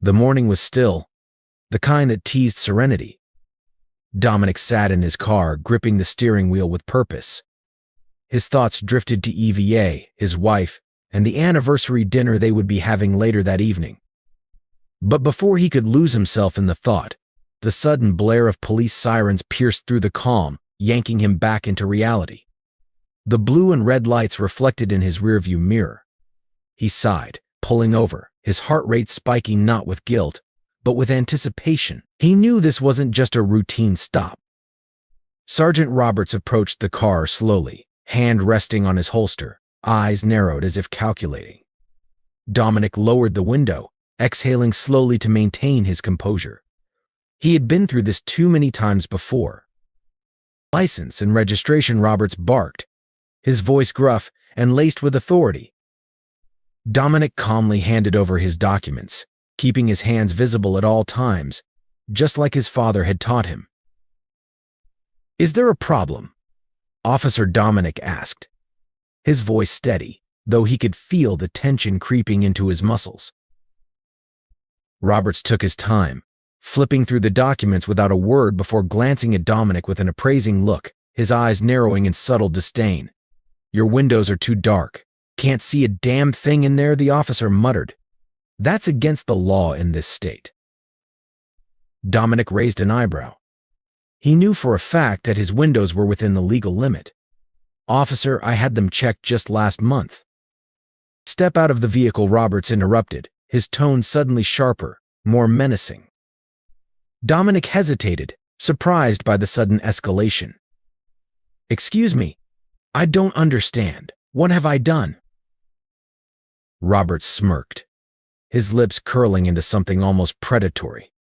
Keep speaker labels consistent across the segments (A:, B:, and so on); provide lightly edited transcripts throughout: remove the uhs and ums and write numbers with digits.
A: The morning was still, the kind that teased serenity. Dominic sat in his car, gripping the steering wheel with purpose. His thoughts drifted to EVA, his wife, and the anniversary dinner they would be having later that evening. But before he could lose himself in the thought, the sudden blare of police sirens pierced through the calm, yanking him back into reality. The blue and red lights reflected in his rearview mirror. He sighed, pulling over, his heart rate spiking not with guilt, but with anticipation. He knew this wasn't just a routine stop. Sergeant Roberts approached the car slowly, hand resting on his holster, eyes narrowed as if calculating. Dominic lowered the window, exhaling slowly to maintain his composure. He had been through this too many times before. License and registration, Roberts barked, his voice gruff and laced with authority. Dominic calmly handed over his documents, keeping his hands visible at all times, just like his father had taught him. "Is there a problem?" Officer Dominic asked, his voice steady, though he could feel the tension creeping into his muscles. Roberts took his time, flipping through the documents without a word before glancing at Dominic with an appraising look, his eyes narrowing in subtle disdain. "Your windows are too dark. Can't see a damn thing in there," the officer muttered. "That's against the law in this state." Dominic raised an eyebrow. He knew for a fact that his windows were within the legal limit. "Officer, I had them checked just last month." "Step out of the vehicle," Roberts interrupted, his tone suddenly sharper, more menacing. Dominic hesitated, surprised by the sudden escalation. "Excuse me, I don't understand. What have I done?" Roberts smirked, his lips curling into something almost predatory.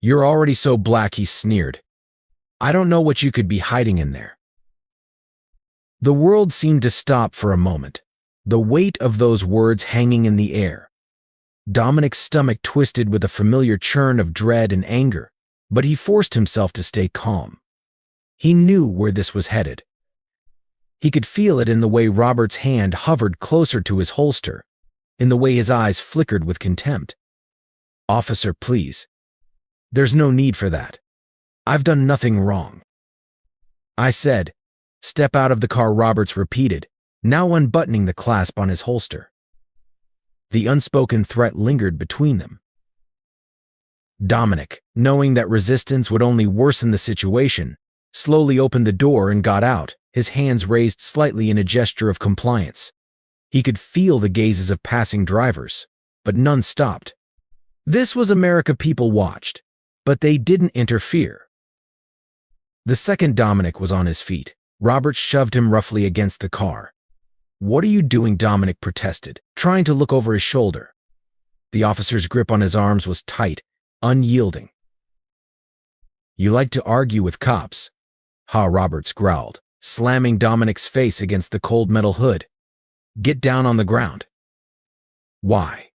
A: "You're already so black," he sneered. "I don't know what you could be hiding in there." The world seemed to stop for a moment, the weight of those words hanging in the air. Dominic's stomach twisted with a familiar churn of dread and anger, but he forced himself to stay calm. He knew where this was headed. He could feel it in the way Robert's hand hovered closer to his holster, in the way his eyes flickered with contempt. "Officer, please. There's no need for that. I've done nothing wrong." "I said, step out of the car," Roberts repeated, now unbuttoning the clasp on his holster. The unspoken threat lingered between them. Dominic, knowing that resistance would only worsen the situation, slowly opened the door and got out, his hands raised slightly in a gesture of compliance. He could feel the gazes of passing drivers, but none stopped. This was America. People watched, but they didn't interfere. The second Dominic was on his feet, Roberts shoved him roughly against the car. "What are you doing?" Dominic protested, trying to look over his shoulder. The officer's grip on his arms was tight, unyielding. "You like to argue with cops?" Roberts growled, slamming Dominic's face against the cold metal hood. "Get down on the ground." "Why?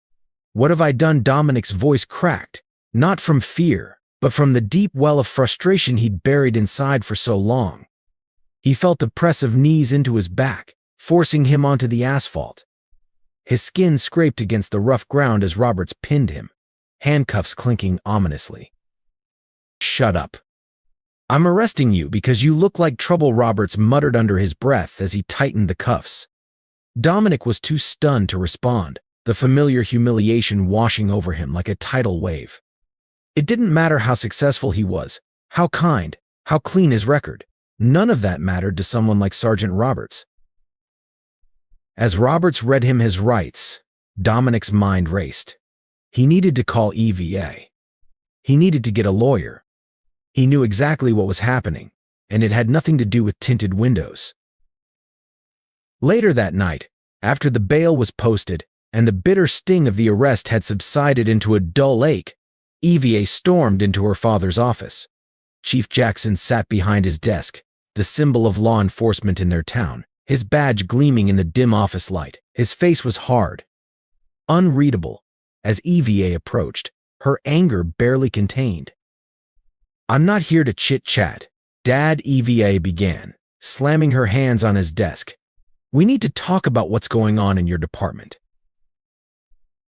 A: What have I done?" Dominic's voice cracked, not from fear, but from the deep well of frustration he'd buried inside for so long. He felt the press of knees into his back, forcing him onto the asphalt. His skin scraped against the rough ground as Roberts pinned him, handcuffs clinking ominously. "Shut up. I'm arresting you because you look like trouble," Roberts muttered under his breath as he tightened the cuffs. Dominic was too stunned to respond, the familiar humiliation washing over him like a tidal wave. It didn't matter how successful he was, how kind, how clean his record. None of that mattered to someone like Sergeant Roberts. As Roberts read him his rights, Dominic's mind raced. He needed to call EVA. He needed to get a lawyer. He knew exactly what was happening, and it had nothing to do with tinted windows. Later that night, after the bail was posted and the bitter sting of the arrest had subsided into a dull ache, EVA stormed into her father's office. Chief Jackson sat behind his desk, the symbol of law enforcement in their town, his badge gleaming in the dim office light. His face was hard, unreadable. As EVA approached, her anger barely contained. "I'm not here to chit-chat," Dad, EVA began, slamming her hands on his desk. "We need to talk about what's going on in your department."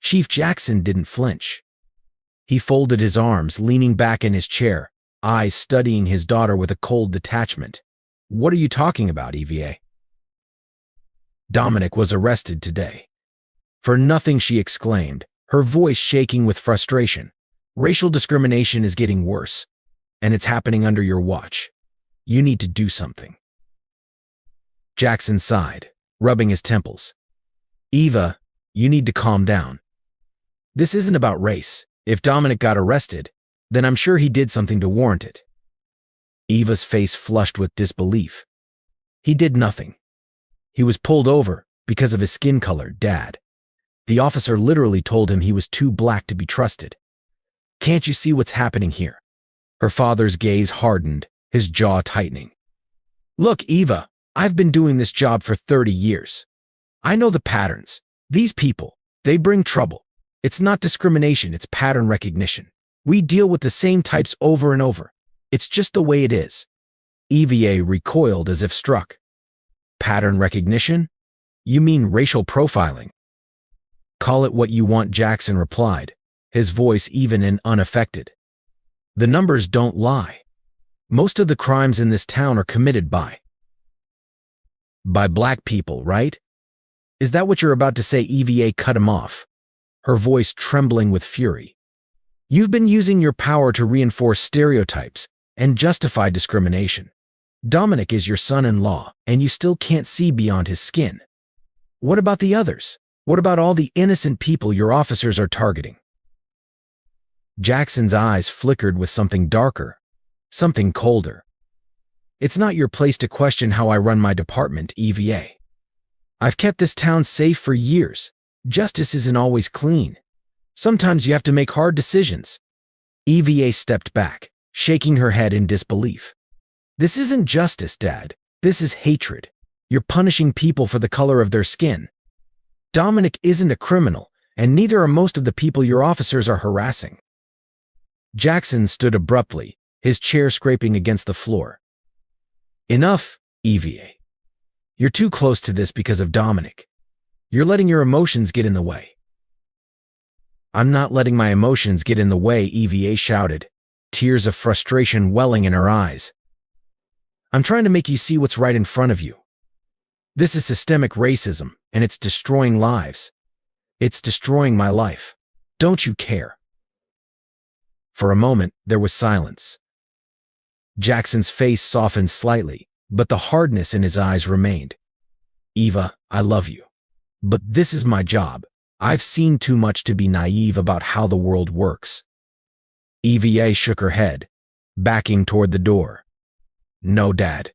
A: Chief Jackson didn't flinch. He folded his arms, leaning back in his chair, eyes studying his daughter with a cold detachment. "What are you talking about, EVA?" "Dominic was arrested today." "For nothing," she exclaimed, her voice shaking with frustration. "Racial discrimination is getting worse, and it's happening under your watch. You need to do something." Jackson sighed, rubbing his temples. "Eva, you need to calm down. This isn't about race. If Dominic got arrested, then I'm sure he did something to warrant it." Eva's face flushed with disbelief. "He did nothing. He was pulled over because of his skin color, Dad. The officer literally told him he was too black to be trusted. Can't you see what's happening here?" Her father's gaze hardened, his jaw tightening. "Look, Eva, I've been doing this job for 30 years. I know the patterns. These people, they bring trouble. It's not discrimination, it's pattern recognition. We deal with the same types over and over. It's just the way it is." EVA recoiled as if struck. "Pattern recognition? You mean racial profiling?" "Call it what you want," Jackson replied, his voice even and unaffected. "The numbers don't lie. Most of the crimes in this town are committed by black people, right? Is that what you're about to say?" EVA cut him off, her voice trembling with fury. "You've been using your power to reinforce stereotypes and justify discrimination. Dominic is your son-in-law, and you still can't see beyond his skin. What about the others? What about all the innocent people your officers are targeting?" Jackson's eyes flickered with something darker, something colder. "It's not your place to question how I run my department, EVA. I've kept this town safe for years. Justice isn't always clean. Sometimes you have to make hard decisions." EVA stepped back, shaking her head in disbelief. "This isn't justice, Dad. This is hatred. You're punishing people for the color of their skin. Dominic isn't a criminal, and neither are most of the people your officers are harassing." Jackson stood abruptly, his chair scraping against the floor. "Enough, EVA. You're too close to this because of Dominic. You're letting your emotions get in the way." "I'm not letting my emotions get in the way," EVA shouted, tears of frustration welling in her eyes. "I'm trying to make you see what's right in front of you. This is systemic racism, and it's destroying lives. It's destroying my life. Don't you care?" For a moment, there was silence. Jackson's face softened slightly, but the hardness in his eyes remained. "Eva, I love you. But this is my job. I've seen too much to be naive about how the world works." EVA shook her head, backing toward the door. "No, Dad.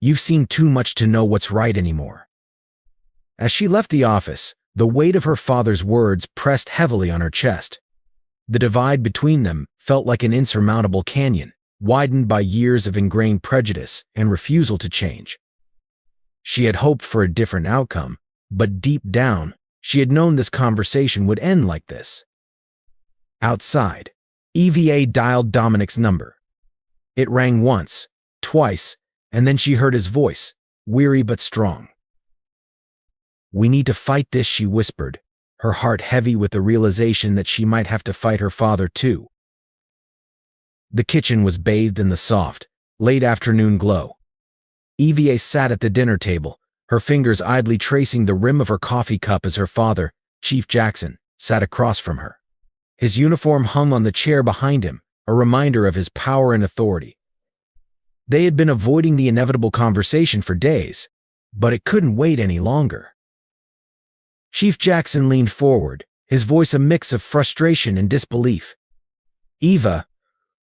A: You've seen too much to know what's right anymore." As she left the office, the weight of her father's words pressed heavily on her chest. The divide between them felt like an insurmountable canyon, widened by years of ingrained prejudice and refusal to change. She had hoped for a different outcome, but deep down, she had known this conversation would end like this. Outside, EVA dialed Dominic's number. It rang once, twice, and then she heard his voice, weary but strong. "We need to fight this," she whispered, her heart heavy with the realization that she might have to fight her father too. The kitchen was bathed in the soft, late afternoon glow. EVA sat at the dinner table, her fingers idly tracing the rim of her coffee cup as her father, Chief Jackson, sat across from her. His uniform hung on the chair behind him, a reminder of his power and authority. They had been avoiding the inevitable conversation for days, but it couldn't wait any longer. Chief Jackson leaned forward, his voice a mix of frustration and disbelief. "Eva,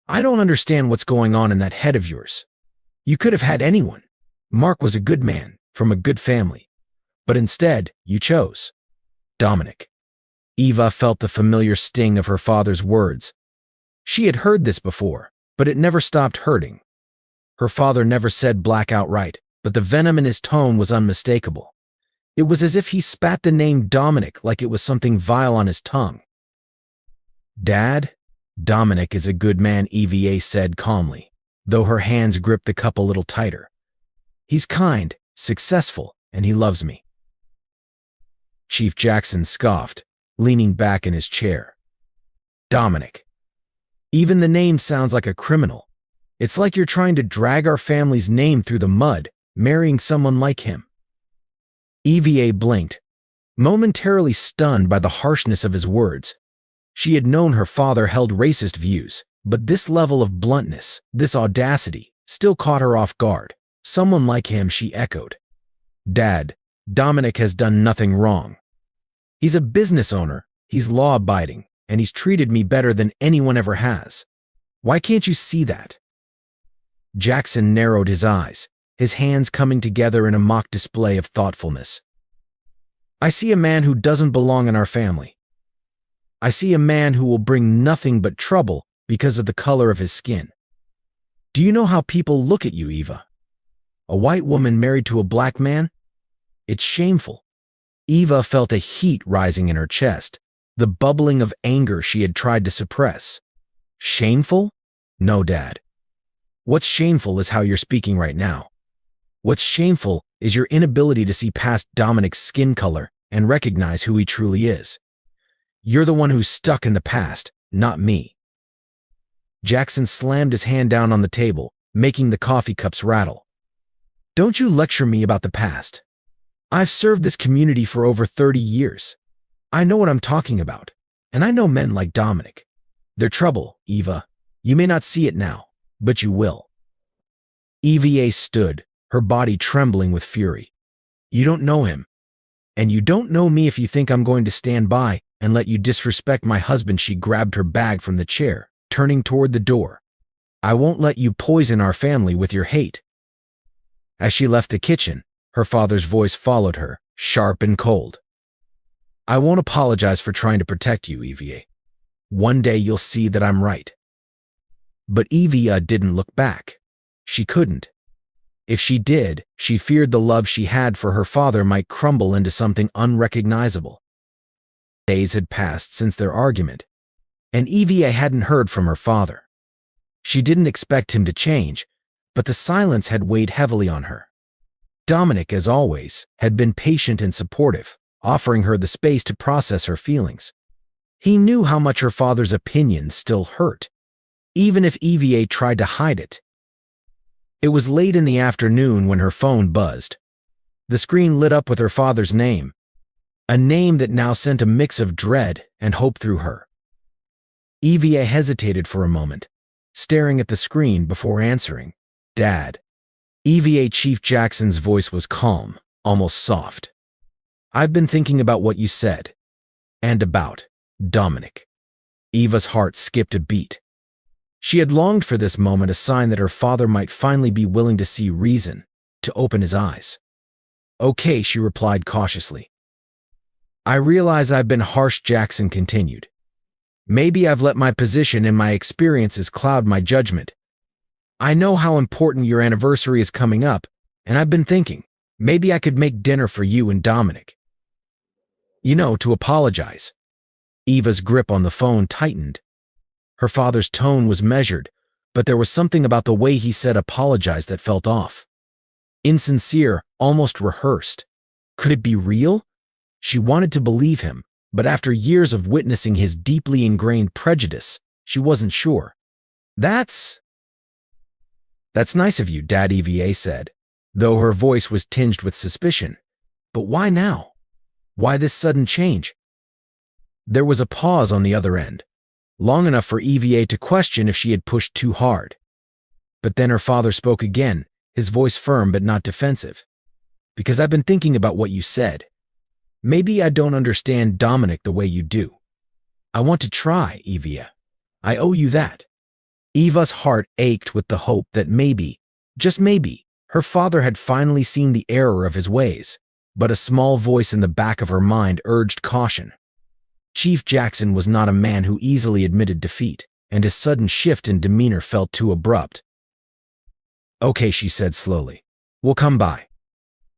A: I don't understand what's going on in that head of yours. You could have had anyone. Mark was a good man, from a good family. But instead, you chose Dominic." Eva felt the familiar sting of her father's words. She had heard this before, but it never stopped hurting. Her father never said black outright, but the venom in his tone was unmistakable. It was as if he spat the name Dominic like it was something vile on his tongue. "Dad, Dominic is a good man," EVA said calmly, though her hands gripped the cup a little tighter. "He's kind, successful, and he loves me." Chief Jackson scoffed, leaning back in his chair. "Dominic, Even the name sounds like a criminal. It's like you're trying to drag our family's name through the mud, marrying someone like him." EVA blinked, momentarily stunned by the harshness of his words. She had known her father held racist views, but this level of bluntness, this audacity, still caught her off guard. "Someone like him," she echoed. "Dad, Dominic has done nothing wrong. He's a business owner, he's law-abiding, and he's treated me better than anyone ever has. Why can't you see that?" Jackson narrowed his eyes, his hands coming together in a mock display of thoughtfulness. "I see a man who doesn't belong in our family. I see a man who will bring nothing but trouble because of the color of his skin. Do you know how people look at you, Eva? A white woman married to a black man? It's shameful." Eva felt a heat rising in her chest, the bubbling of anger she had tried to suppress. "Shameful? No, Dad. What's shameful is how you're speaking right now. What's shameful is your inability to see past Dominic's skin color and recognize who he truly is. You're the one who's stuck in the past, not me." Jackson slammed his hand down on the table, making the coffee cups rattle. "Don't you lecture me about the past. I've served this community for over 30 years. I know what I'm talking about, and I know men like Dominic. They're trouble, Eva. You may not see it now, but you will." EVA stood, her body trembling with fury. "You don't know him, and you don't know me if you think I'm going to stand by and let you disrespect my husband." She grabbed her bag from the chair, turning toward the door. "I won't let you poison our family with your hate." As she left the kitchen, her father's voice followed her, sharp and cold. "I won't apologize for trying to protect you, EVA. One day you'll see that I'm right." But Evia didn't look back. She couldn't. If she did, she feared the love she had for her father might crumble into something unrecognizable. Days had passed since their argument, and Evia hadn't heard from her father. She didn't expect him to change, but the silence had weighed heavily on her. Dominic, as always, had been patient and supportive, offering her the space to process her feelings. He knew how much her father's opinions still hurt, even if EVA tried to hide it. It was late in the afternoon when her phone buzzed. The screen lit up with her father's name, a name that now sent a mix of dread and hope through her. EVA hesitated for a moment, staring at the screen before answering. "Dad." EVA Chief Jackson's voice was calm, almost soft. "I've been thinking about what you said, and about Dominic." Eva's heart skipped a beat. She had longed for this moment, a sign that her father might finally be willing to see reason, to open his eyes. "Okay," she replied cautiously. "I realize I've been harsh," Jackson continued. "Maybe I've let my position and my experiences cloud my judgment. I know how important your anniversary is coming up, and I've been thinking, maybe I could make dinner for you and Dominic. You know, to apologize." Eva's grip on the phone tightened. Her father's tone was measured, but there was something about the way he said apologize that felt off. Insincere, almost rehearsed. Could it be real? She wanted to believe him, but after years of witnessing his deeply ingrained prejudice, she wasn't sure. That's nice of you," Dad, EVA said, though her voice was tinged with suspicion. "But why now? Why this sudden change?" There was a pause on the other end, long enough for EVA to question if she had pushed too hard. But then her father spoke again, his voice firm but not defensive. "Because I've been thinking about what you said. Maybe I don't understand Dominic the way you do. I want to try, Evia. I owe you that." Eva's heart ached with the hope that maybe, just maybe, her father had finally seen the error of his ways, but a small voice in the back of her mind urged caution. Chief Jackson was not a man who easily admitted defeat, and his sudden shift in demeanor felt too abrupt. "Okay," she said slowly. "We'll come by.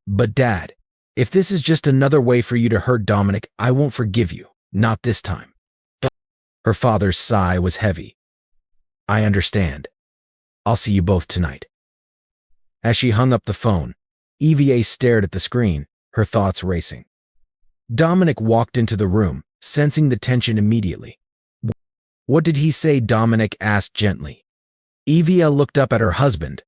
A: But Dad, if this is just another way for you to hurt Dominic, I won't forgive you. Not this time." Her father's sigh was heavy. "I understand. I'll see you both tonight." As she hung up the phone, EVA stared at the screen, her thoughts racing. Dominic walked into the room, sensing the tension immediately. What did he say? Dominic asked gently. Evia looked up at her husband,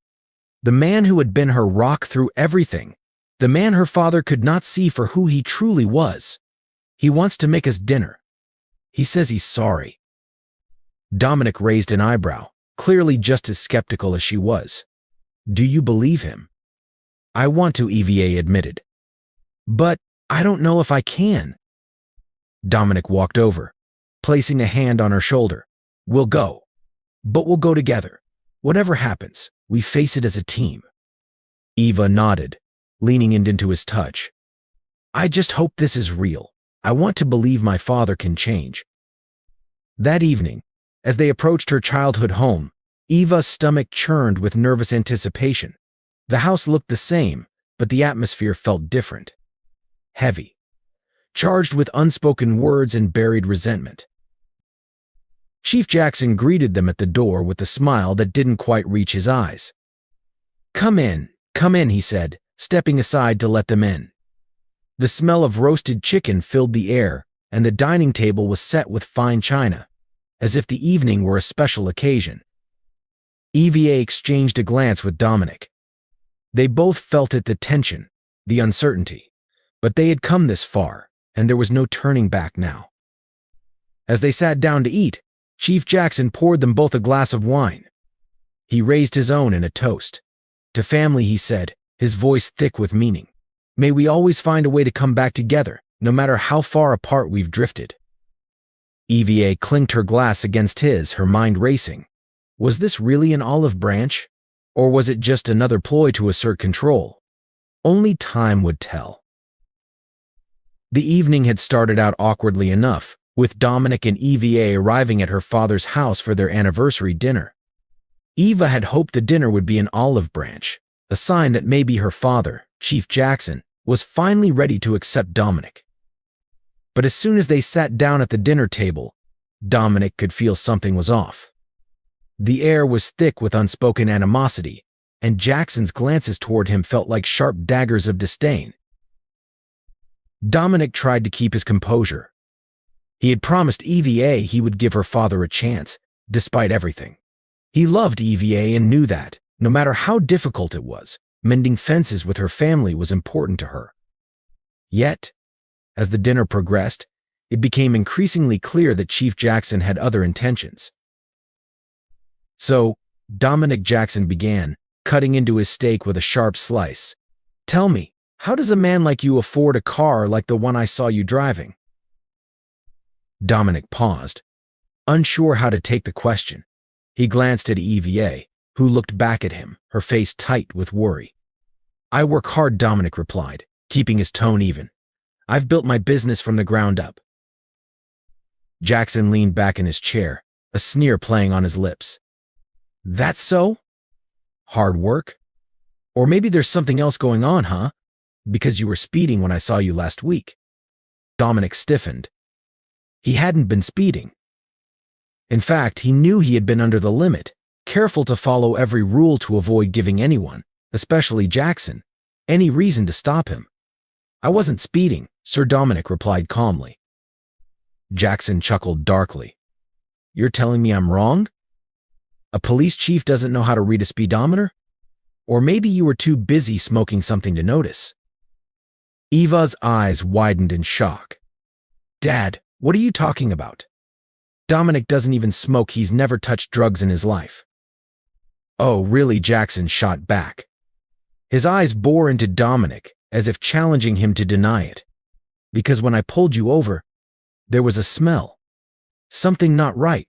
A: the man who had been her rock through everything, the man her father could not see for who he truly was. He wants to make us dinner. He says he's sorry. Dominic raised an eyebrow, clearly just as skeptical as she was. Do you believe him? I want to, Eva admitted. But I don't know if I can. Dominic walked over, placing a hand on her shoulder. We'll go. But we'll go together. Whatever happens, we face it as a team. Eva nodded, leaning into his touch. I just hope this is real. I want to believe my father can change. That evening, as they approached her childhood home, Eva's stomach churned with nervous anticipation. The house looked the same, but the atmosphere felt different. Heavy, charged with unspoken words and buried resentment. Chief Jackson greeted them at the door with a smile that didn't quite reach his eyes. Come in, he said, stepping aside to let them in. The smell of roasted chicken filled the air, and the dining table was set with fine china, as if the evening were a special occasion. Eva exchanged a glance with Dominic. They both felt it, the tension, the uncertainty, but they had come this far, and there was no turning back now. As they sat down to eat, Chief Jackson poured them both a glass of wine. He raised his own in a toast. To family, he said, his voice thick with meaning. May we always find a way to come back together, no matter how far apart we've drifted. Eva clinked her glass against his, her mind racing. Was this really an olive branch? Or was it just another ploy to assert control? Only time would tell. The evening had started out awkwardly enough, with Dominic and Eva arriving at her father's house for their anniversary dinner. Eva had hoped the dinner would be an olive branch, a sign that maybe her father, Chief Jackson, was finally ready to accept Dominic. But as soon as they sat down at the dinner table, Dominic could feel something was off. The air was thick with unspoken animosity, and Jackson's glances toward him felt like sharp daggers of disdain. Dominic tried to keep his composure. He had promised Eva he would give her father a chance, despite everything. He loved Eva and knew that, no matter how difficult it was, mending fences with her family was important to her. Yet, as the dinner progressed, it became increasingly clear that Chief Jackson had other intentions. So, Dominic Jackson began, cutting into his steak with a sharp slice. Tell me, how does a man like you afford a car like the one I saw you driving? Dominic paused, unsure how to take the question. He glanced at Eva, who looked back at him, her face tight with worry. I work hard, Dominic replied, keeping his tone even. I've built my business from the ground up. Jackson leaned back in his chair, a sneer playing on his lips. That's so? Hard work? Or maybe there's something else going on, huh? Because you were speeding when I saw you last week. Dominic stiffened. He hadn't been speeding. In fact, he knew he had been under the limit, careful to follow every rule to avoid giving anyone, especially Jackson, any reason to stop him. I wasn't speeding, Sir Dominic replied calmly. Jackson chuckled darkly. You're telling me I'm wrong? A police chief doesn't know how to read a speedometer? Or maybe you were too busy smoking something to notice. Eva's eyes widened in shock. Dad, what are you talking about? Dominic doesn't even smoke. He's never touched drugs in his life. Oh, really? Jackson shot back. His eyes bore into Dominic, as if challenging him to deny it. Because when I pulled you over, there was a smell. Something not right.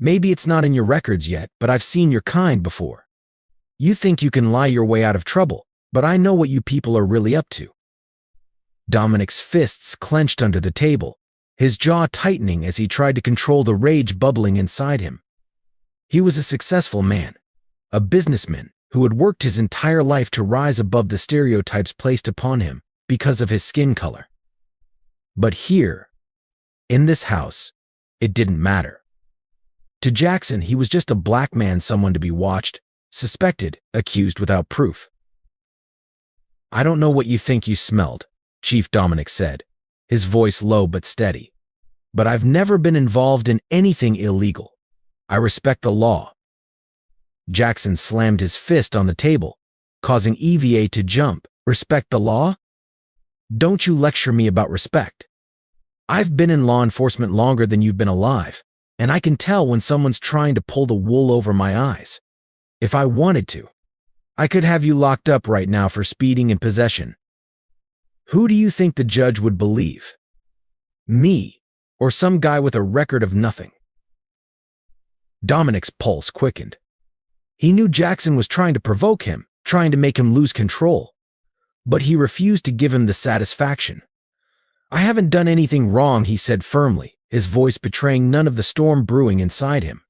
A: Maybe it's not in your records yet, but I've seen your kind before. You think you can lie your way out of trouble, but I know what you people are really up to. Dominic's fists clenched under the table, his jaw tightening as he tried to control the rage bubbling inside him. He was a successful man, a businessman who had worked his entire life to rise above the stereotypes placed upon him because of his skin color. But here, in this house, it didn't matter. To Jackson, he was just a black man, someone to be watched, suspected, accused without proof. I don't know what you think you smelled, Chief Dominic said, his voice low but steady. but I've never been involved in anything illegal. I respect the law." Jackson slammed his fist on the table, causing EVA to jump. "Respect the law? Don't you lecture me about respect. I've been in law enforcement longer than you've been alive, and I can tell when someone's trying to pull the wool over my eyes. If I wanted to, I could have you locked up right now for speeding and possession. Who do you think the judge would believe? Me, or some guy with a record of nothing?" Dominic's pulse quickened. He knew Jackson was trying to provoke him, trying to make him lose control, but he refused to give him the satisfaction. "I haven't done anything wrong," he said firmly, his voice betraying none of the storm brewing inside him.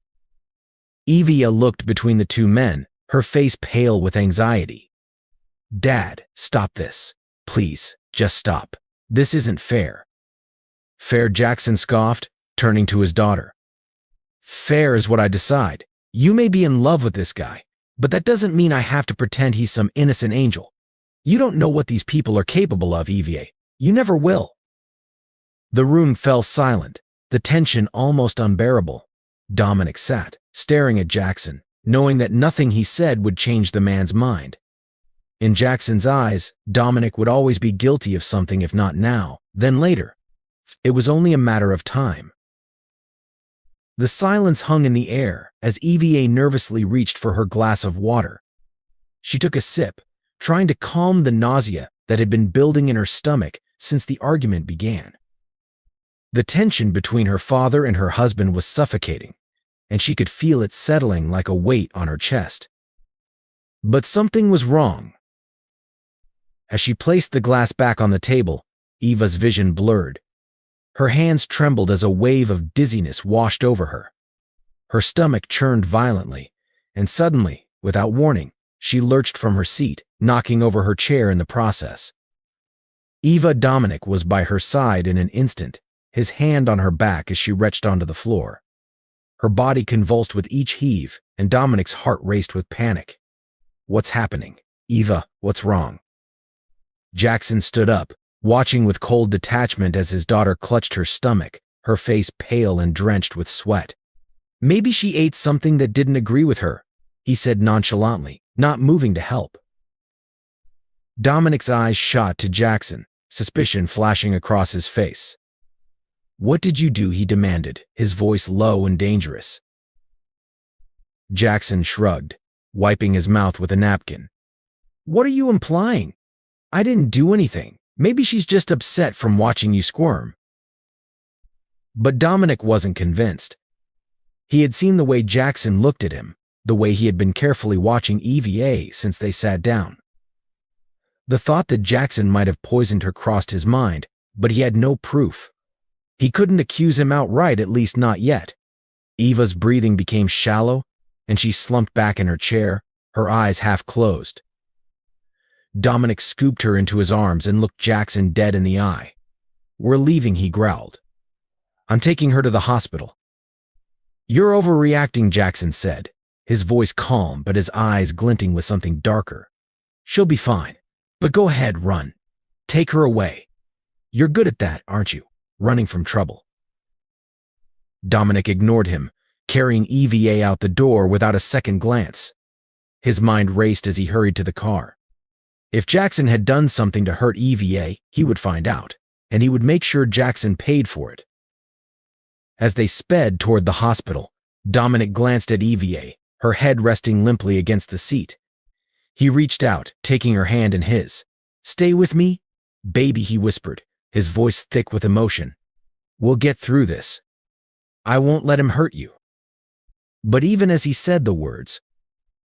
A: Evia looked between the two men, her face pale with anxiety. "Dad, stop this. Please, just stop. This isn't fair." "Fair?" Jackson scoffed, turning to his daughter. "Fair is what I decide. You may be in love with this guy, but that doesn't mean I have to pretend he's some innocent angel. You don't know what these people are capable of, EVA. You never will." The room fell silent, the tension almost unbearable. Dominic sat, staring at Jackson, knowing that nothing he said would change the man's mind. In Jackson's eyes, Dominic would always be guilty of something, if not now, then later. It was only a matter of time. The silence hung in the air as EVA nervously reached for her glass of water. She took a sip, trying to calm the nausea that had been building in her stomach since the argument began. The tension between her father and her husband was suffocating, and she could feel it settling like a weight on her chest. But something was wrong. As she placed the glass back on the table, Eva's vision blurred. Her hands trembled as a wave of dizziness washed over her. Her stomach churned violently, and suddenly, without warning, she lurched from her seat, knocking over her chair in the process. Dominic was by her side in an instant, his hand on her back as she retched onto the floor. Her body convulsed with each heave, and Dominic's heart raced with panic. "What's happening? Eva, what's wrong?" Jackson stood up, watching with cold detachment as his daughter clutched her stomach, her face pale and drenched with sweat. "Maybe she ate something that didn't agree with her," he said nonchalantly, not moving to help. Dominic's eyes shot to Jackson, suspicion flashing across his face. "What did you do?" he demanded, his voice low and dangerous. Jackson shrugged, wiping his mouth with a napkin. "What are you implying? I didn't do anything. Maybe she's just upset from watching you squirm." But Dominic wasn't convinced. He had seen the way Jackson looked at him, the way he had been carefully watching EVA since they sat down. The thought that Jackson might have poisoned her crossed his mind, but he had no proof. He couldn't accuse him outright, at least not yet. Eva's breathing became shallow, and she slumped back in her chair, her eyes half closed. Dominic scooped her into his arms and looked Jackson dead in the eye. "We're leaving," he growled. "I'm taking her to the hospital." "You're overreacting," Jackson said, his voice calm but his eyes glinting with something darker. "She'll be fine, but go ahead, run. Take her away. You're good at that, aren't you? Running from trouble." Dominic ignored him, carrying EVA out the door without a second glance. His mind raced as he hurried to the car. If Jackson had done something to hurt EVA, he would find out, and he would make sure Jackson paid for it. As they sped toward the hospital, Dominic glanced at EVA, her head resting limply against the seat. He reached out, taking her hand in his. "Stay with me, baby," he whispered, his voice thick with emotion. "We'll get through this. I won't let him hurt you." But even as he said the words,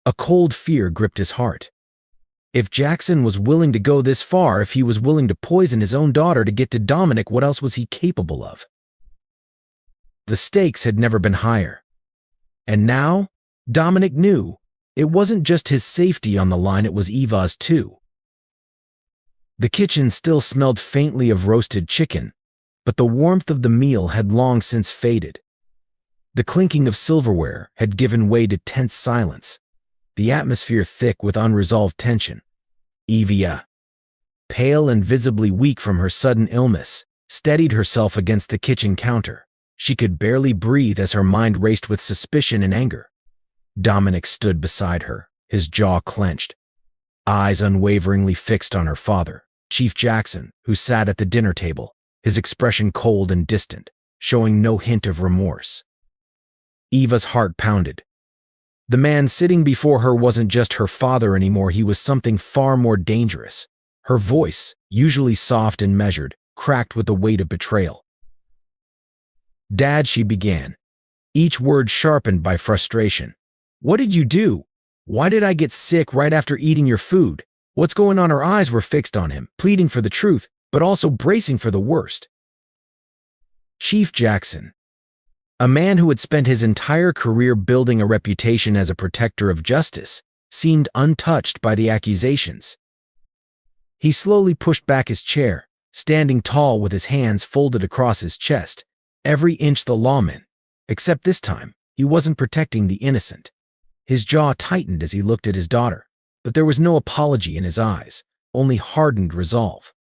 A: a cold fear gripped his heart. If Jackson was willing to go this far, if he was willing to poison his own daughter to get to Dominic, what else was he capable of? The stakes had never been higher. And now, Dominic knew, it wasn't just his safety on the line, it was Eva's too. The kitchen still smelled faintly of roasted chicken, but the warmth of the meal had long since faded. The clinking of silverware had given way to tense silence, the atmosphere thick with unresolved tension. Eva, pale and visibly weak from her sudden illness, steadied herself against the kitchen counter. She could barely breathe as her mind raced with suspicion and anger. Dominic stood beside her, his jaw clenched, eyes unwaveringly fixed on her father, Chief Jackson, who sat at the dinner table, his expression cold and distant, showing no hint of remorse. Eva's heart pounded. The man sitting before her wasn't just her father anymore, he was something far more dangerous. Her voice, usually soft and measured, cracked with the weight of betrayal. "Dad," she began, each word sharpened by frustration. "What did you do? Why did I get sick right after eating your food? What's going on?" Her eyes were fixed on him, pleading for the truth, but also bracing for the worst. Chief Jackson, a man who had spent his entire career building a reputation as a protector of justice, seemed untouched by the accusations. He slowly pushed back his chair, standing tall with his hands folded across his chest, every inch the lawman, except this time, he wasn't protecting the innocent. His jaw tightened as he looked at his daughter, but there was no apology in his eyes, only hardened resolve.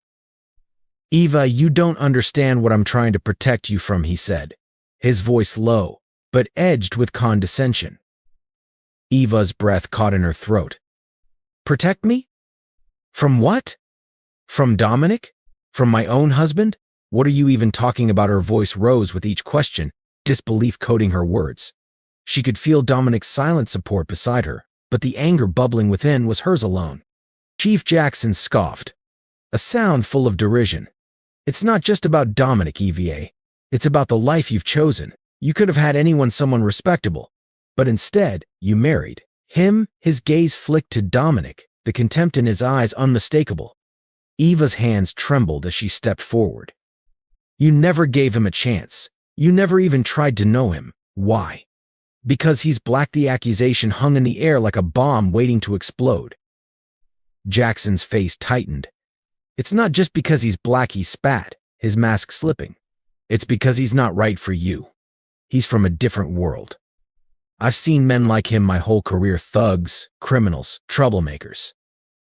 A: "Eva, you don't understand what I'm trying to protect you from," he said, his voice low, but edged with condescension. Eva's breath caught in her throat. "Protect me? From what? From Dominic? From my own husband? What are you even talking about?" Her voice rose with each question, disbelief coating her words. She could feel Dominic's silent support beside her, but the anger bubbling within was hers alone. Chief Jackson scoffed, a sound full of derision. "It's not just about Dominic, Eva. It's about the life you've chosen. You could have had someone respectable, but instead, you married him." His gaze flicked to Dominic, the contempt in his eyes unmistakable. Eva's hands trembled as she stepped forward. "You never gave him a chance. You never even tried to know him. Why?" "Because he's black." The accusation hung in the air like a bomb waiting to explode. Jackson's face tightened. "It's not just because he's black," he spat, his mask slipping. "It's because he's not right for you. He's from a different world. I've seen men like him my whole career, thugs, criminals, troublemakers.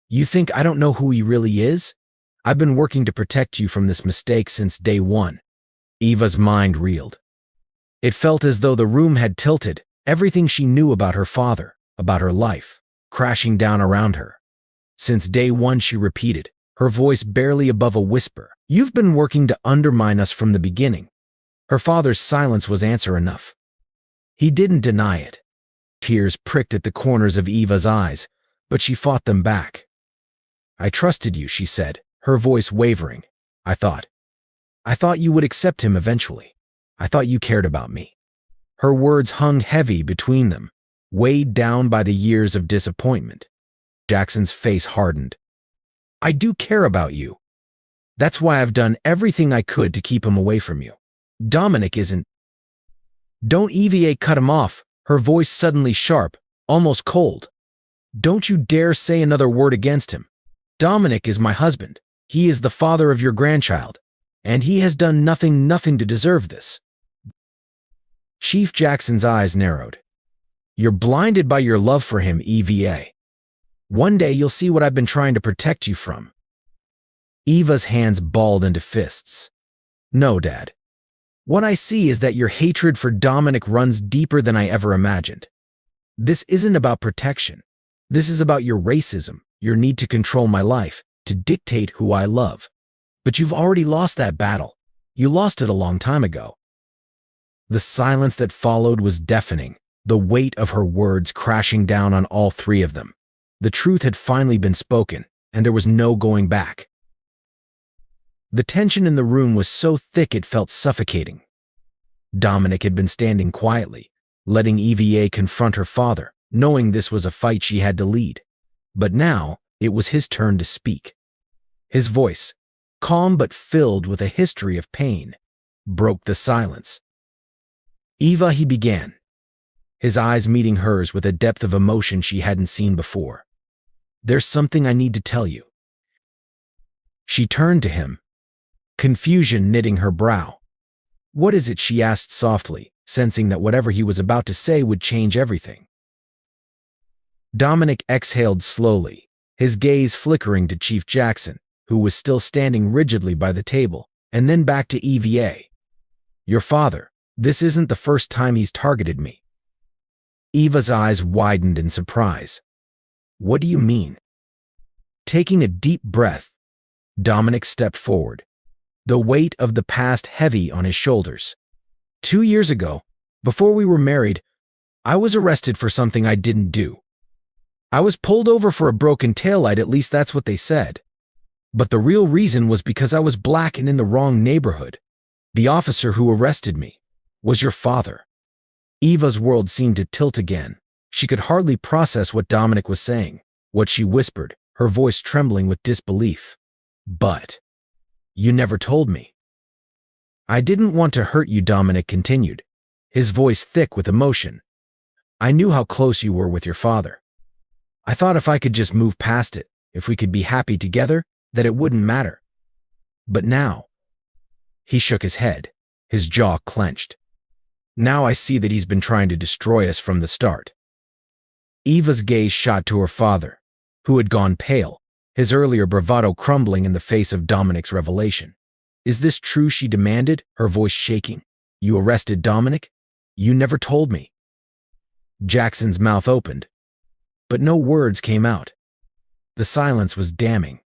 A: You think I don't know who he really is? I've been working to protect you from this mistake since day one." Eva's mind reeled. It felt as though the room had tilted, everything she knew about her father, about her life, crashing down around her. "Since day one," she repeated, her voice barely above a whisper. "You've been working to undermine us from the beginning." Her father's silence was answer enough. He didn't deny it. Tears pricked at the corners of Eva's eyes, but she fought them back. "I trusted you," she said, her voice wavering. I thought you would accept him eventually. I thought you cared about me." Her words hung heavy between them, weighed down by the years of disappointment. Jackson's face hardened. "I do care about you. That's why I've done everything I could to keep him away from you. Dominic isn't—" "Don't!" Eva cut him off, her voice suddenly sharp, almost cold. "Don't you dare say another word against him. Dominic is my husband. He is the father of your grandchild, and he has done nothing to deserve this." Chief Jackson's eyes narrowed. "You're blinded by your love for him, Eva. One day you'll see what I've been trying to protect you from." Eva's hands balled into fists. "No, Dad. What I see is that your hatred for Dominic runs deeper than I ever imagined. This isn't about protection. This is about your racism, your need to control my life, to dictate who I love. But you've already lost that battle. You lost it a long time ago." The silence that followed was deafening, the weight of her words crashing down on all three of them. The truth had finally been spoken, and there was no going back. The tension in the room was so thick it felt suffocating. Dominic had been standing quietly, letting Eva confront her father, knowing this was a fight she had to lead. But now, it was his turn to speak. His voice, calm but filled with a history of pain, broke the silence. "Eva," he began, his eyes meeting hers with a depth of emotion she hadn't seen before. "There's something I need to tell you." She turned to him, confusion knitting her brow. "What is it?" she asked softly, sensing that whatever he was about to say would change everything. Dominic exhaled slowly, his gaze flickering to Chief Jackson, who was still standing rigidly by the table, and then back to EVA. Your father, this isn't the first time he's targeted me. Eva's eyes widened in surprise. What do you mean? Taking a deep breath, Dominic stepped forward, the weight of the past heavy on his shoulders. 2 years ago, before we were married, I was arrested for something I didn't do. I was pulled over for a broken taillight, at least that's what they said. But the real reason was because I was black and in the wrong neighborhood. The officer who arrested me was your father. Eva's world seemed to tilt again. She could hardly process what Dominic was saying, what she whispered, her voice trembling with disbelief. But you never told me. I didn't want to hurt you, Dominic continued, his voice thick with emotion. I knew how close you were with your father. I thought if I could just move past it, if we could be happy together, that it wouldn't matter. But now, he shook his head, his jaw clenched. Now I see that he's been trying to destroy us from the start. Eva's gaze shot to her father, who had gone pale, his earlier bravado crumbling in the face of Dominic's revelation. Is this true? She demanded, her voice shaking. You arrested Dominic? You never told me. Jackson's mouth opened, but no words came out. The silence was damning.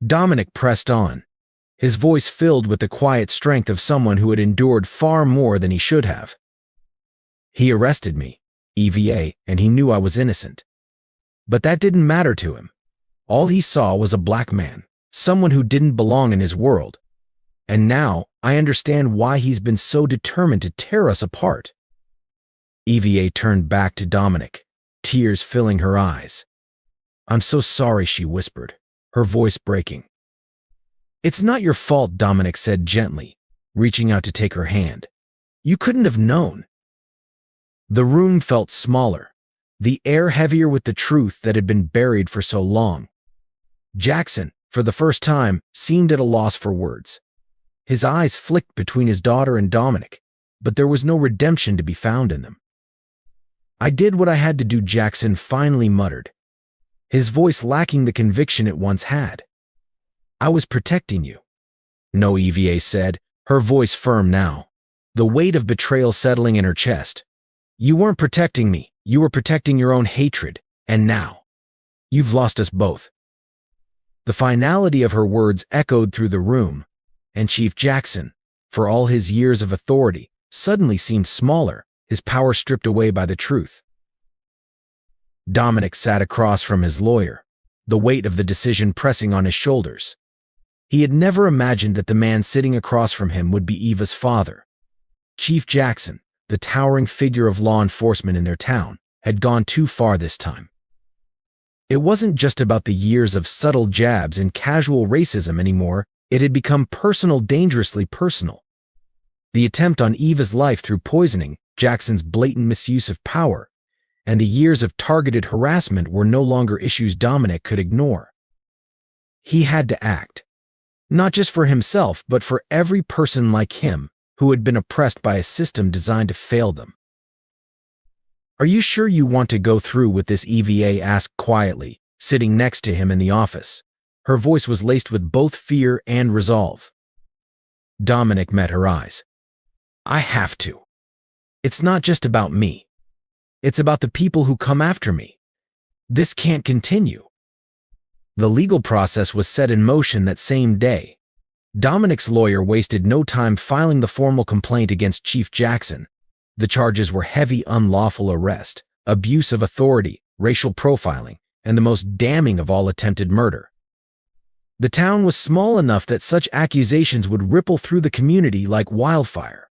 A: Dominic pressed on, his voice filled with the quiet strength of someone who had endured far more than he should have. He arrested me, EVA, and he knew I was innocent. But that didn't matter to him. All he saw was a black man, someone who didn't belong in his world. And now I understand why he's been so determined to tear us apart. EVA turned back to Dominic, tears filling her eyes. I'm so sorry, she whispered, her voice breaking. It's not your fault, Dominic said gently, reaching out to take her hand. You couldn't have known. The room felt smaller, the air heavier with the truth that had been buried for so long. Jackson, for the first time, seemed at a loss for words. His eyes flicked between his daughter and Dominic, but there was no redemption to be found in them. I did what I had to do, Jackson finally muttered, his voice lacking the conviction it once had. I was protecting you. No, EVA said, her voice firm now, the weight of betrayal settling in her chest. You weren't protecting me, you were protecting your own hatred, and now, you've lost us both. The finality of her words echoed through the room, and Chief Jackson, for all his years of authority, suddenly seemed smaller, his power stripped away by the truth. Dominic sat across from his lawyer, the weight of the decision pressing on his shoulders. He had never imagined that the man sitting across from him would be Eva's father. Chief Jackson, the towering figure of law enforcement in their town, had gone too far this time. It wasn't just about the years of subtle jabs and casual racism anymore, it had become personal, dangerously personal. The attempt on Eva's life through poisoning, Jackson's blatant misuse of power, and the years of targeted harassment were no longer issues Dominic could ignore. He had to act, not just for himself, but for every person like him who had been oppressed by a system designed to fail them. Are you sure you want to go through with this? EVA asked quietly, sitting next to him in the office. Her voice was laced with both fear and resolve. Dominic met her eyes. I have to. It's not just about me. It's about the people who come after me. This can't continue. The legal process was set in motion that same day. Dominic's lawyer wasted no time filing the formal complaint against Chief Jackson. The charges were heavy unlawful arrest, abuse of authority, racial profiling, and the most damning of all, attempted murder. The town was small enough that such accusations would ripple through the community like wildfire.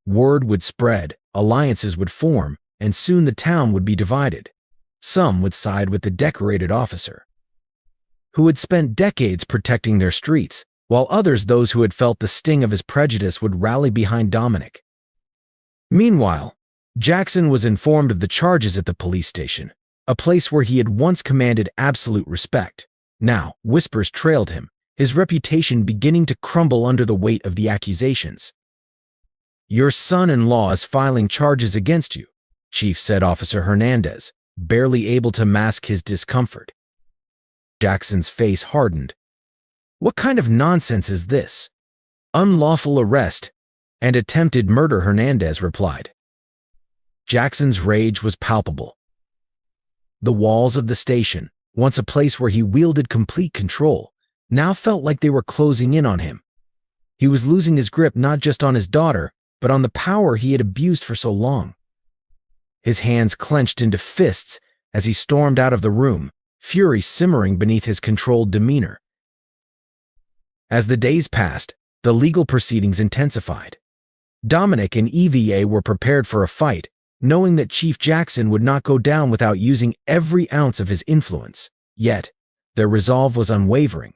A: Word would spread, alliances would form, and soon the town would be divided. Some would side with the decorated officer, who had spent decades protecting their streets, while others, those who had felt the sting of his prejudice, would rally behind Dominic. Meanwhile, Jackson was informed of the charges at the police station, a place where he had once commanded absolute respect. Now, whispers trailed him, his reputation beginning to crumble under the weight of the accusations. Your son-in-law is filing charges against you, Chief said Officer Hernandez, barely able to mask his discomfort. Jackson's face hardened. What kind of nonsense is this? Unlawful arrest and attempted murder, Hernandez replied. Jackson's rage was palpable. The walls of the station, once a place where he wielded complete control, now felt like they were closing in on him. He was losing his grip not just on his daughter, but on the power he had abused for so long. His hands clenched into fists as he stormed out of the room, fury simmering beneath his controlled demeanor. As the days passed, the legal proceedings intensified. Dominic and EVA were prepared for a fight, knowing that Chief Jackson would not go down without using every ounce of his influence. Yet, their resolve was unwavering.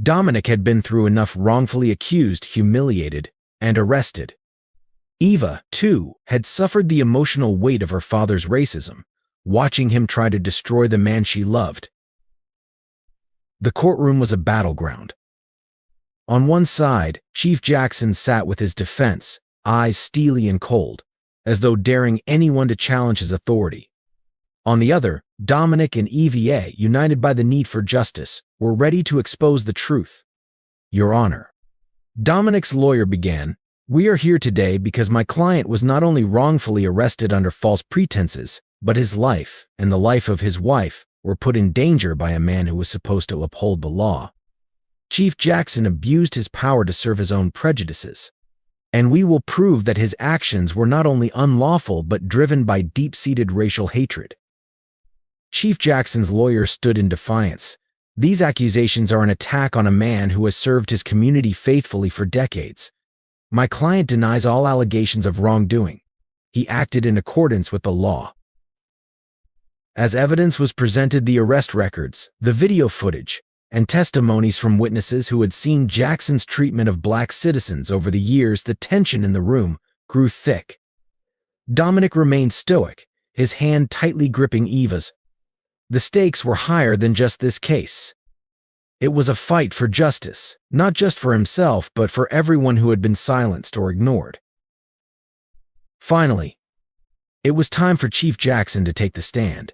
A: Dominic had been through enough wrongfully accused, humiliated, and arrested. Eva, too, had suffered the emotional weight of her father's racism, watching him try to destroy the man she loved. The courtroom was a battleground. On one side, Chief Jackson sat with his defense, eyes steely and cold, as though daring anyone to challenge his authority. On the other, Dominic and EVA, united by the need for justice, were ready to expose the truth. Your Honor, Dominic's lawyer began, we are here today because my client was not only wrongfully arrested under false pretenses, but his life and the life of his wife were put in danger by a man who was supposed to uphold the law. Chief Jackson abused his power to serve his own prejudices, and we will prove that his actions were not only unlawful but driven by deep-seated racial hatred. Chief Jackson's lawyer stood in defiance. These accusations are an attack on a man who has served his community faithfully for decades. My client denies all allegations of wrongdoing. He acted in accordance with the law. As evidence was presented, the arrest records, the video footage, and testimonies from witnesses who had seen Jackson's treatment of black citizens over the years, the tension in the room grew thick. Dominic remained stoic, his hand tightly gripping Eva's. The stakes were higher than just this case. It was a fight for justice, not just for himself, but for everyone who had been silenced or ignored. Finally, it was time for Chief Jackson to take the stand.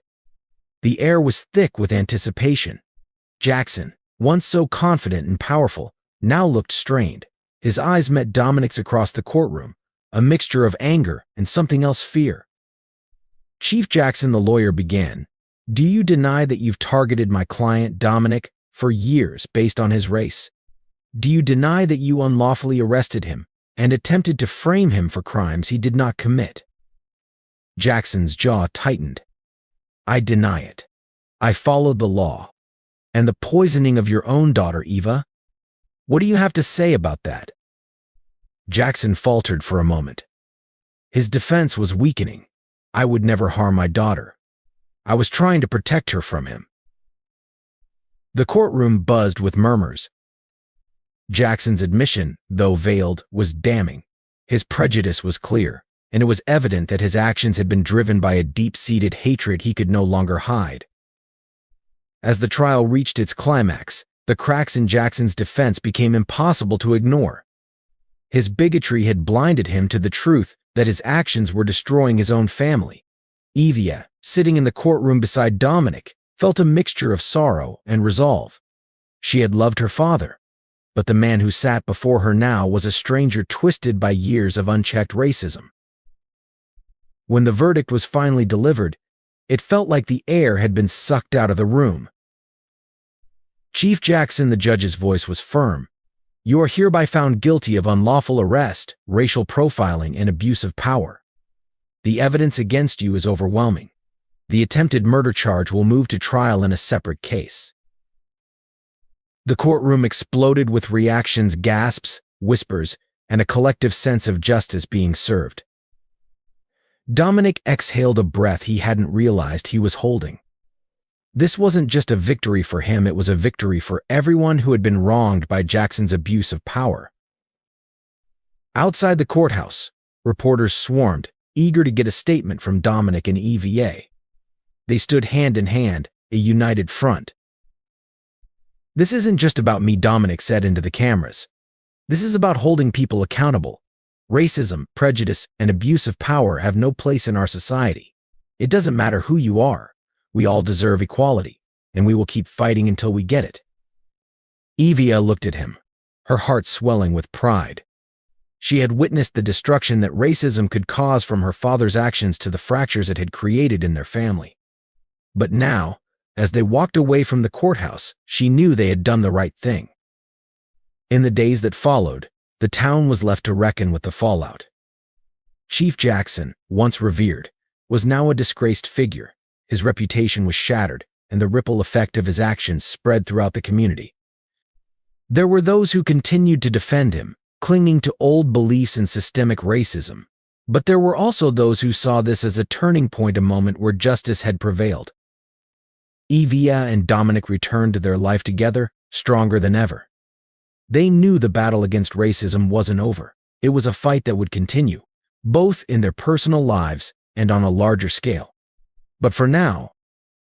A: The air was thick with anticipation. Jackson, once so confident and powerful, now looked strained. His eyes met Dominic's across the courtroom, a mixture of anger and something else, fear. Chief Jackson, the lawyer, began, do you deny that you've targeted my client, Dominic, for years based on his race? Do you deny that you unlawfully arrested him and attempted to frame him for crimes he did not commit? Jackson's jaw tightened. I deny it. I followed the law. And the poisoning of your own daughter, Eva? What do you have to say about that? Jackson faltered for a moment. His defense was weakening. I would never harm my daughter. I was trying to protect her from him. The courtroom buzzed with murmurs. Jackson's admission, though veiled, was damning. His prejudice was clear, and it was evident that his actions had been driven by a deep-seated hatred he could no longer hide. As the trial reached its climax, the cracks in Jackson's defense became impossible to ignore. His bigotry had blinded him to the truth that his actions were destroying his own family. Eva, sitting in the courtroom beside Dominic, felt a mixture of sorrow and resolve. She had loved her father, but the man who sat before her now was a stranger twisted by years of unchecked racism. When the verdict was finally delivered, it felt like the air had been sucked out of the room. Chief Jackson, the judge's voice was firm. You are hereby found guilty of unlawful arrest, racial profiling, and abuse of power. The evidence against you is overwhelming. The attempted murder charge will move to trial in a separate case. The courtroom exploded with reactions, gasps, whispers, and a collective sense of justice being served. Dominic exhaled a breath he hadn't realized he was holding. This wasn't just a victory for him, it was a victory for everyone who had been wronged by Jackson's abuse of power. Outside the courthouse, reporters swarmed, eager to get a statement from Dominic and EVA. They stood hand in hand, a united front. This isn't just about me, Dominic said into the cameras. This is about holding people accountable. Racism, prejudice, and abuse of power have no place in our society. It doesn't matter who you are. We all deserve equality, and we will keep fighting until we get it. Evia looked at him, her heart swelling with pride. She had witnessed the destruction that racism could cause, from her father's actions to the fractures it had created in their family. But now, as they walked away from the courthouse, she knew they had done the right thing. In the days that followed, the town was left to reckon with the fallout. Chief Jackson, once revered, was now a disgraced figure. His reputation was shattered, and the ripple effect of his actions spread throughout the community. There were those who continued to defend him, clinging to old beliefs and systemic racism. But there were also those who saw this as a turning point, a moment where justice had prevailed. Evia and Dominic returned to their life together, stronger than ever. They knew the battle against racism wasn't over. It was a fight that would continue, both in their personal lives and on a larger scale. But for now,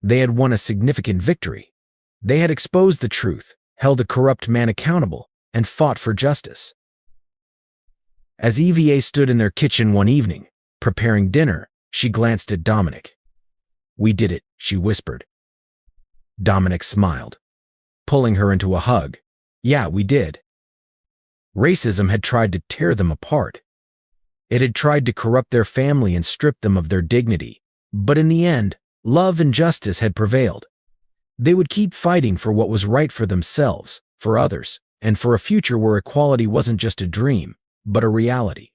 A: they had won a significant victory. They had exposed the truth, held a corrupt man accountable, and fought for justice. As Eva stood in their kitchen one evening, preparing dinner, she glanced at Dominic. "We did it," she whispered. Dominic smiled, pulling her into a hug. "Yeah, we did." Racism had tried to tear them apart. It had tried to corrupt their family and strip them of their dignity. But in the end, love and justice had prevailed. They would keep fighting for what was right for themselves, for others, and for a future where equality wasn't just a dream, but a reality.